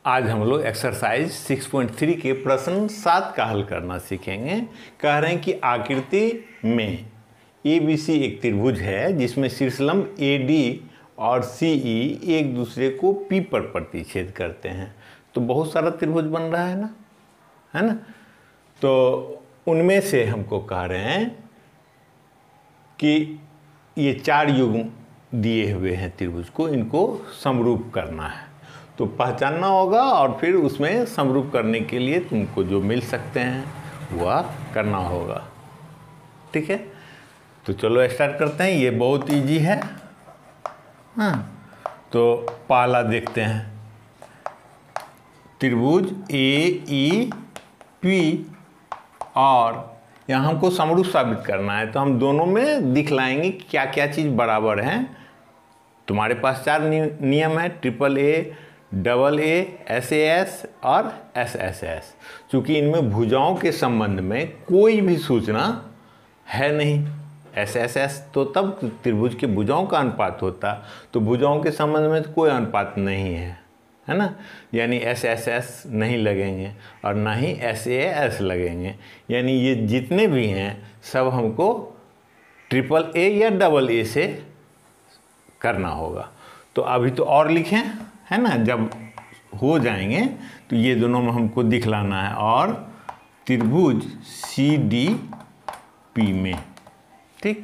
आज हम लोग एक्सरसाइज 6.3 के प्रश्न 7 का हल करना सीखेंगे। कह रहे हैं कि आकृति में ABC एक त्रिभुज है जिसमें शीर्षलंब AD और CE एक दूसरे को P पर प्रतिच्छेद करते हैं। तो बहुत सारा त्रिभुज बन रहा है ना, तो उनमें से हमको कह रहे हैं कि ये 4 युग्म दिए हुए हैं त्रिभुज को, इनको समरूप करना है। तो पहचानना होगा और फिर उसमें समरूप करने के लिए तुमको जो मिल सकते हैं वह करना होगा। ठीक है, तो चलो स्टार्ट करते हैं। ये बहुत इजी है। तो पहला देखते हैं, त्रिभुज AEP और यहाँ हमको समरूप साबित करना है। तो हम दोनों में दिखलाएंगे क्या क्या चीज़ बराबर हैं। तुम्हारे पास 4 नियम है, AAA, AA, SAS और SSS। चूँकि इनमें भुजाओं के संबंध में कोई भी सूचना है नहीं। SSS तो तब त्रिभुज के भुजाओं का अनुपात होता, तो भुजाओं के संबंध में तो कोई अनुपात नहीं है ना। यानी SSS नहीं लगेंगे और ना ही SAS लगेंगे। यानी ये जितने भी हैं सब हमको AAA या AA से करना होगा। तो अभी तो और लिखें, है ना, जब हो जाएंगे तो ये दोनों में हमको दिखलाना है। और त्रिभुज CDP में, ठीक,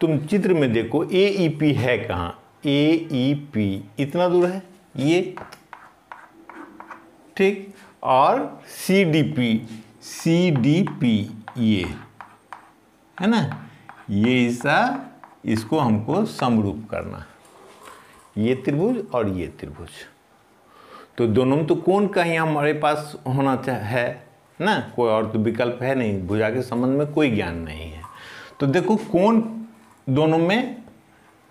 तुम चित्र में देखो AEP है कहाँ, AEP इतना दूर है ये, ठीक, और CDP ये है ना, ये हिस्सा, इसको हमको समरूप करना, ये त्रिभुज और ये त्रिभुज। तो दोनों में तो कोण का ही हमारे पास होना है ना, कोई और तो विकल्प है नहीं, भुजा के संबंध में कोई ज्ञान नहीं है। तो देखो कोण दोनों में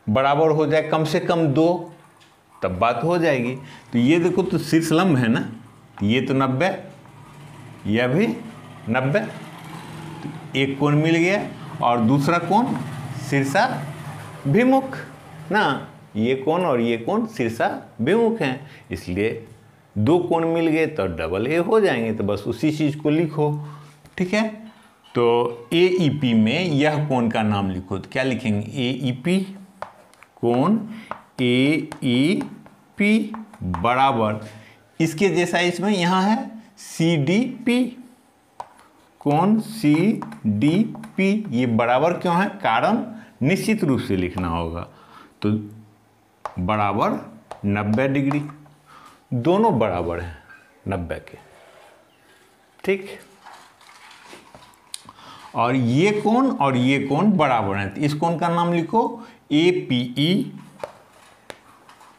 बराबर हो जाए, कम से कम 2, तब बात हो जाएगी। तो ये देखो, तो शीर्षलंब है ना, ये तो 90, यह भी 90, तो एक कोण मिल गया। और दूसरा कोण शीर्षाभिमुख ना, ये कोण और ये कोण शीर्षाभिमुख हैं, इसलिए 2 कोण मिल गए तो AA हो जाएंगे। तो बस उसी चीज़ को लिखो, ठीक है। तो AEP में यह कोण का नाम लिखो, तो क्या लिखेंगे, AEP, कोण AEP बराबर, इसके जैसा इसमें यहाँ है CDP, कोण CDP। ये बराबर क्यों है, कारण निश्चित रूप से लिखना होगा। तो बराबर 90 डिग्री, दोनों बराबर हैं 90 के, ठीक। और ये कोण बराबर हैं, तो इस कोण का नाम लिखो APE,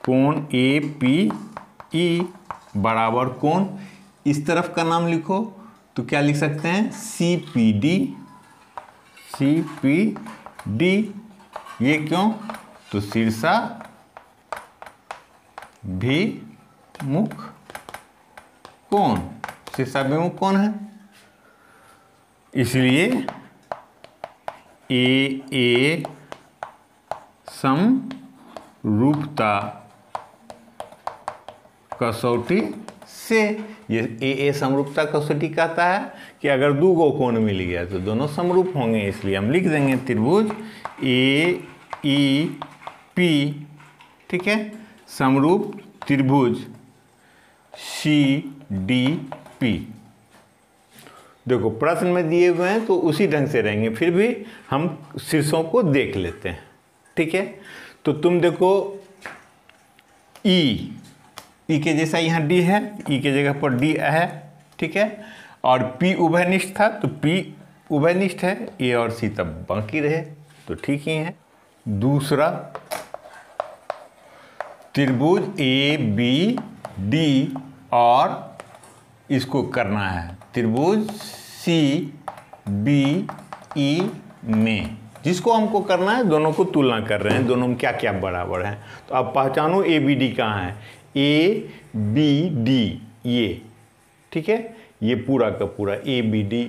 कोण APE बराबर कोण, इस तरफ का नाम लिखो तो क्या लिख सकते हैं, CPD। ये क्यों, तो शीर्षाभिमुख कोण, शीर्षाभिमुख कोण है, इसलिए AA समरूपता कसौटी से, ये AA समरूपता कसौटी कहता है कि अगर 2 कोण मिल गया तो दोनों समरूप होंगे, इसलिए हम लिख देंगे त्रिभुज AEP, ठीक है, समरूप त्रिभुज CDP। देखो प्रश्न में दिए हुए हैं तो उसी ढंग से रहेंगे, फिर भी हम शीर्षों को देख लेते हैं, ठीक है। तो तुम देखो E के जैसा यहाँ D है, E के जगह पर D है, ठीक है। और P उभयनिष्ठ था तो P उभयनिष्ठ है, A और C तब बाकी रहे, तो ठीक ही है। दूसरा त्रिभुज ABD और इसको करना है त्रिभुज CBE में, जिसको हमको करना है, दोनों को तुलना कर रहे हैं, दोनों में क्या क्या बराबर हैं। तो अब पहचानो ABD कहाँ है, ABD ये, ठीक है, ये पूरा का पूरा ABD,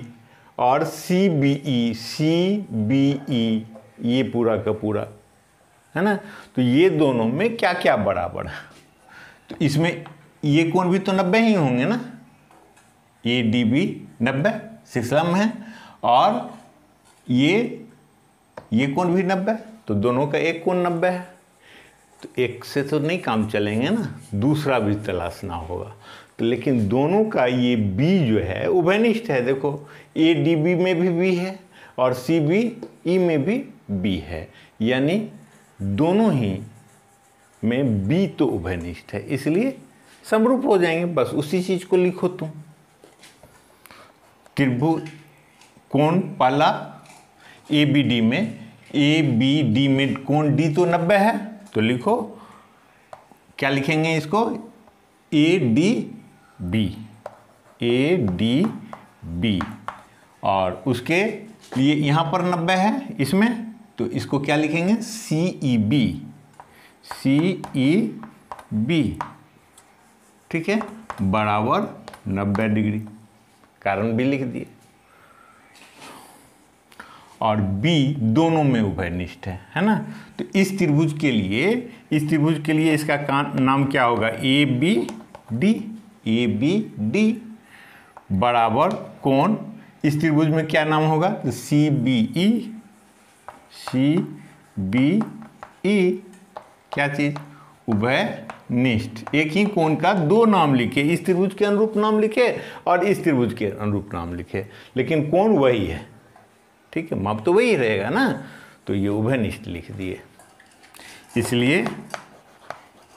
और CBE ये पूरा का पूरा, है ना। तो ये दोनों में क्या क्या बराबर है, तो इसमें ये कोण भी तो 90 ही होंगे ना, ए डी बी 90 शीर्षलंब है, और ये कोण भी 90, तो दोनों का एक कोण 90 है। तो एक से तो नहीं काम चलेंगे ना, दूसरा भी तलाशना होगा। तो लेकिन दोनों का ये बी जो है उभयनिष्ठ है। देखो ए डी बी में भी बी है और सी बी ई में भी बी है, यानी दोनों ही में बी तो उभयनिष्ठ है, इसलिए समरूप हो जाएंगे। बस उसी चीज को लिखो तुम। त्रिभुज कोण पहला ए बी डी में, ए बी डी में कोण डी तो 90 है, तो लिखो क्या लिखेंगे इसको, A D B, A D B, और उसके लिए यहाँ पर 90 है इसमें, तो इसको क्या लिखेंगे, सी ई बी, सी ई बी, ठीक है, बराबर 90 डिग्री, कारण भी लिख दिए। और B दोनों में उभयनिष्ठ है ना। तो इस त्रिभुज के लिए इसका नाम क्या होगा, A B D, A B D बराबर कोण, इस त्रिभुज में क्या नाम होगा, तो C B E, C B E क्या चीज, उभयनिष्ठ। एक ही कोण का दो नाम लिखे, इस त्रिभुज के अनुरूप नाम लिखे और इस त्रिभुज के अनुरूप नाम लिखे, लेकिन कोण वही है, ठीक है, माप तो वही रहेगा ना। तो ये उभयनिष्ठ लिख दिए, इसलिए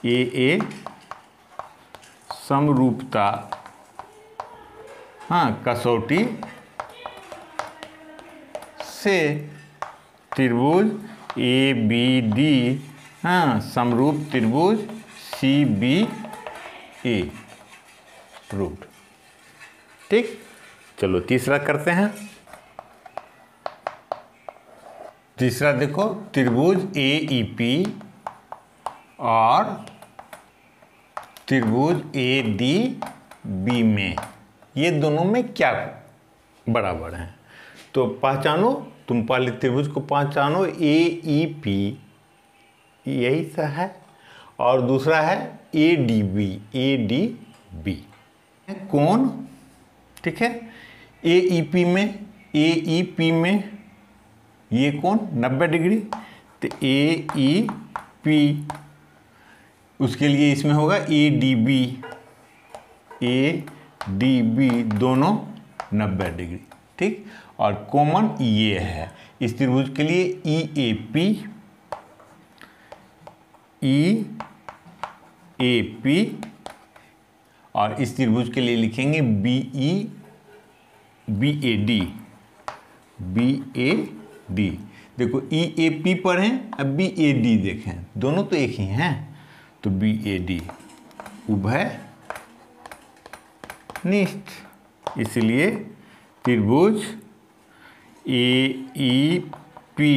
ए समरूपता, हाँ, कसौटी से त्रिभुज ए बी डी, हाँ, समरूप त्रिभुज सी बी ए प्रूव्ड। ठीक, चलो तीसरा करते हैं। तीसरा देखो, त्रिभुज ए ई पी और त्रिभुज ए डी बी में, ये दोनों में क्या बराबर हैं। तो पहचानो, तुम पहले त्रिभुज को पहचानो, ए ई पी यही सा है, और दूसरा है A D B, A D B कोण, ठीक है। ए ई पी में, ए ई पी में ये कोण 90 डिग्री, तो ए ई पी, उसके लिए इसमें होगा A D B, A D B दोनों 90 डिग्री, ठीक। और कॉमन ये है इस त्रिभुज के लिए, ई A P, E A P, और इस त्रिभुज के लिए लिखेंगे B E, B A D, B A D. देखो ई ए पी पर हैं, अब बी ए डी देखें, दोनों तो एक ही हैं, तो बी ए डी उभयनिष्ठ। इसलिए त्रिभुज ए ई पी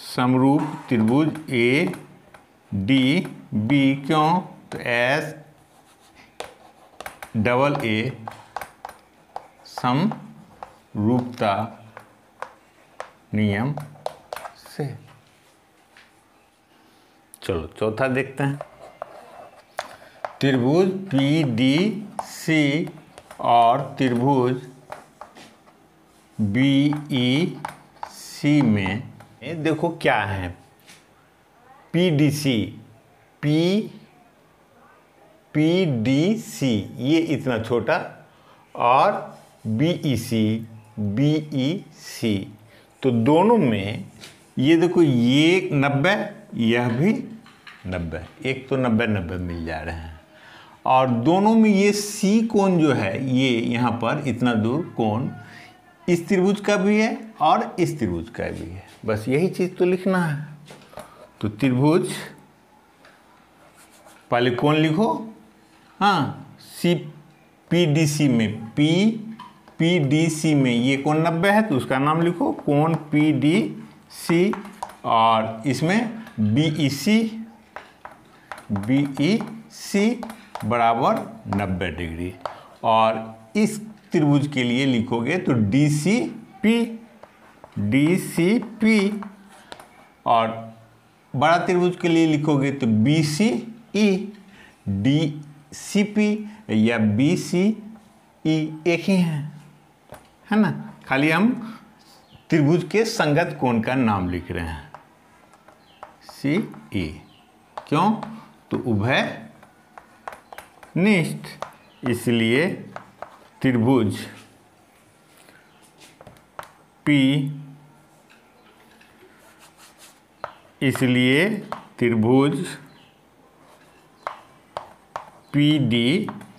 समरूप त्रिभुज ए डी बी, क्यों, तो एस डबल ए समरूपता नियम से। चलो चौथा देखते हैं। त्रिभुज पी डी सी और त्रिभुज बी ई सी में देखो क्या है, P D C, P D C ये इतना छोटा, और बी ई सी, तो दोनों में ये देखो, ये 90, यह भी 90, एक तो 90 मिल जा रहे हैं, और दोनों में ये सी कोण जो है, ये यहाँ पर इतना दूर कोण इस त्रिभुज का भी है और इस त्रिभुज का भी है, बस यही चीज तो लिखना है। तो त्रिभुज पहले कोण लिखो, हाँ, सी पी डी सी में, पी डी सी में ये कोण 90 है, तो उसका नाम लिखो कोण पी डी सी, और इसमें बी ई सी बराबर 90 डिग्री, और इस त्रिभुज के लिए लिखोगे तो डी सी पी, और बड़ा त्रिभुज के लिए लिखोगे तो बी सी ई, डी सी पी या बी सी ई एक ही है ना। खाली हम त्रिभुज के संगत कोण का नाम लिख रहे हैं, सी ई। क्यों? तो उभय निष्ठ, इसलिए त्रिभुज पी, इसलिए त्रिभुज पी डी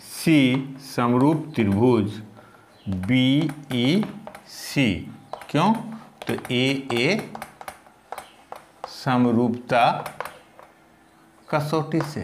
सी समरूप त्रिभुज बी ई सी। क्यों? तो ए समरूपता कसौटी से